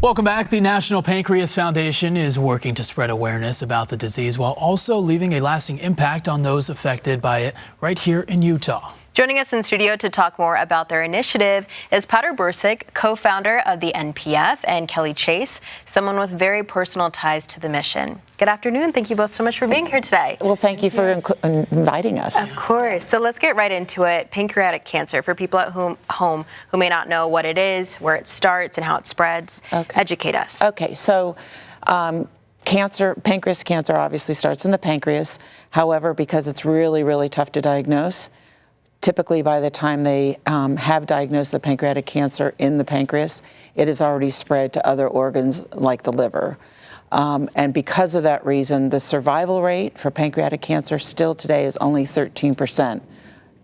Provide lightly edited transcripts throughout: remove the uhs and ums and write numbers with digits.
Welcome back. The National Pancreas Foundation is working to spread awareness about the disease while also leaving a lasting impact on those affected by it right here in Utah. Joining us in studio to talk more about their initiative is Patter Birsic, co-founder of the NPF, and Kellee Chase, someone with very personal ties to the mission. Good afternoon. Thank you both so much for being here today. Well, thank you for inviting us. Of course. So let's get right into it. Pancreatic cancer, for people at home who may not know what it is, where it starts, and how it spreads. Okay. Educate us. Okay, so pancreas cancer obviously starts in the pancreas. However, because it's really, really tough to diagnose, typically by the time they have diagnosed the pancreatic cancer in the pancreas, it has already spread to other organs like the liver. And because of that reason, the survival rate for pancreatic cancer still today is only 13%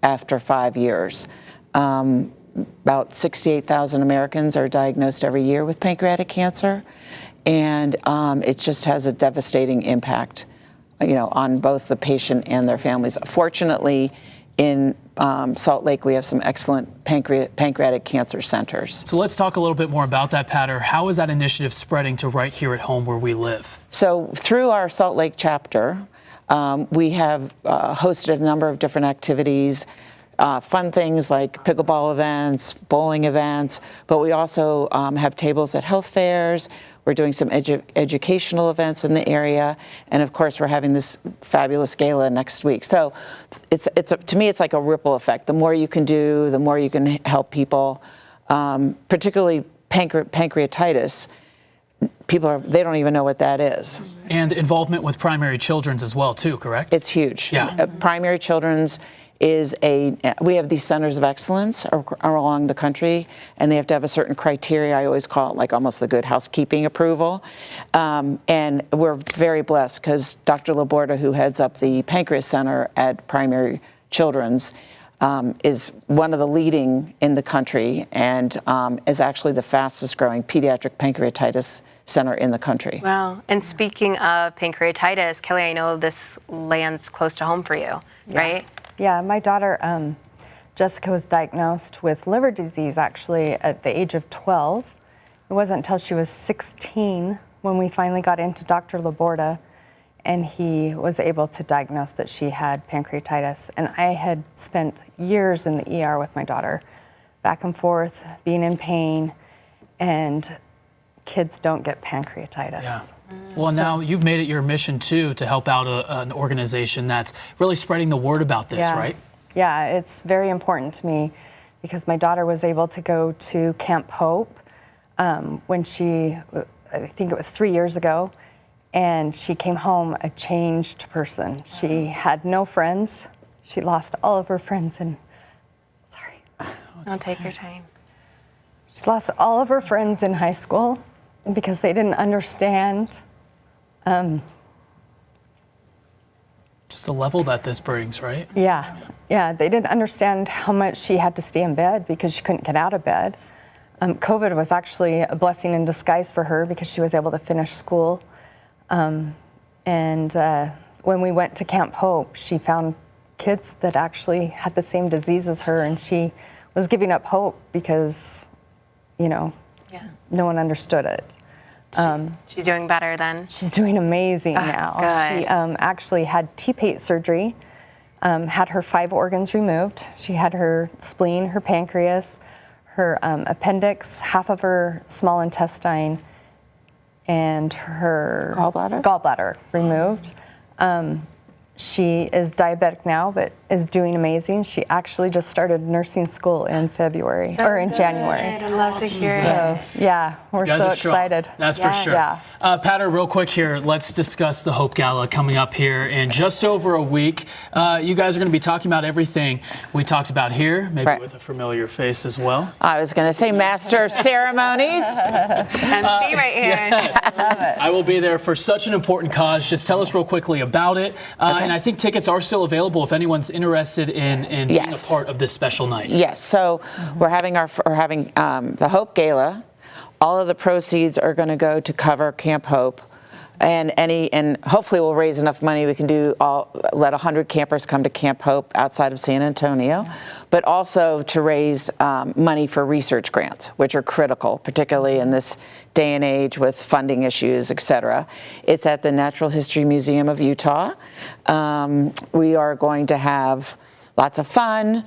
after 5 years. About 68,000 Americans are diagnosed every year with pancreatic cancer, and it just has a devastating impact, on both the patient and their families. Fortunately, in Salt Lake, we have some excellent pancreatic cancer centers. So let's talk a little bit more about that, Patter. How is that initiative spreading to right here at home where we live? So through our Salt Lake chapter, we have hosted a number of different activities, fun things like pickleball events, bowling events, but we also have tables at health fairs. We're doing some educational events in the area, and of course we're having this fabulous gala next week. So to me it's like a ripple effect. The more you can do, the more you can help people, particularly pancreatitis. They don't even know what that is. And involvement with primary children's as well too, correct? It's huge. Yeah. Primary children's we have these centers of excellence along the country, and they have to have a certain criteria. I always call it like almost the good housekeeping approval. And we're very blessed because Dr. Laborda, who heads up the Pancreas Center at Primary Children's, is one of the leading in the country and is actually the fastest growing pediatric pancreatitis center in the country. Wow. And speaking of pancreatitis, Kellee, I know this lands close to home for you, right? Yeah, my daughter, Jessica, was diagnosed with liver disease actually at the age of 12. It wasn't until she was 16 when we finally got into Dr. Laborda, and he was able to diagnose that she had pancreatitis. And I had spent years in the ER with my daughter, back and forth, being in pain, and kids don't get pancreatitis. Yeah. Well, now you've made it your mission, too, to help out an organization that's really spreading the word about this, right? Yeah, it's very important to me because my daughter was able to go to Camp Hope when I think it was 3 years ago, and she came home a changed person. She had no friends. She lost all of her friends Don't take your time. She lost all of her friends in high school because they didn't understand. Just the level that this brings, right? Yeah, they didn't understand how much she had to stay in bed because she couldn't get out of bed. COVID was actually a blessing in disguise for her because she was able to finish school. And when we went to Camp Hope, she found kids that actually had the same disease as her, and she was giving up hope because, no one understood it. She's doing better then? She's doing amazing now. Good. She actually had T-pate surgery, had her 5 organs removed. She had her spleen, her pancreas, her appendix, half of her small intestine, and her gallbladder removed. She is diabetic now, but is doing amazing. She actually just started nursing school in January. I'd love to hear it. So, yeah, we're so excited. That's for sure. Yeah. Patter, real quick here, let's discuss the Hope Gala coming up here in just over a week. You guys are going to be talking about everything we talked about here, maybe with a familiar face as well. I was going to say Master of Ceremonies. MC right here. Yes. I love it. I will be there for such an important cause. Just tell us real quickly about it. And I think tickets are still available if anyone's interested in being a part of this special night. Yes, so we're having the Hope Gala. All of the proceeds are going to go to cover Camp Hope. And hopefully we'll raise enough money we can let 100 campers come to Camp Hope outside of San Antonio, but also to raise money for research grants, which are critical, particularly in this day and age with funding issues, et cetera. It's at the Natural History Museum of Utah. We are going to have lots of fun,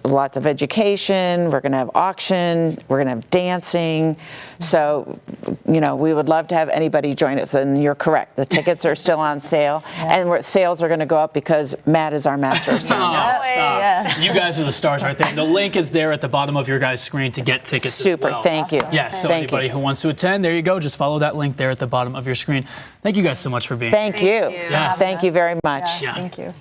lots of education. We're going to have auction. We're going to have dancing. So, we would love to have anybody join us. And you're correct. The tickets are still on sale. And sales are going to go up because Matt is our master of ceremonies. You guys are the stars right there. And the link is there at the bottom of your guys' screen to get tickets Super. as well. Thank you. Yeah, so anybody who wants to attend, there you go. Just follow that link there at the bottom of your screen. Thank you guys so much for being here. Thank you. Yes. Thank you very much. Thank you.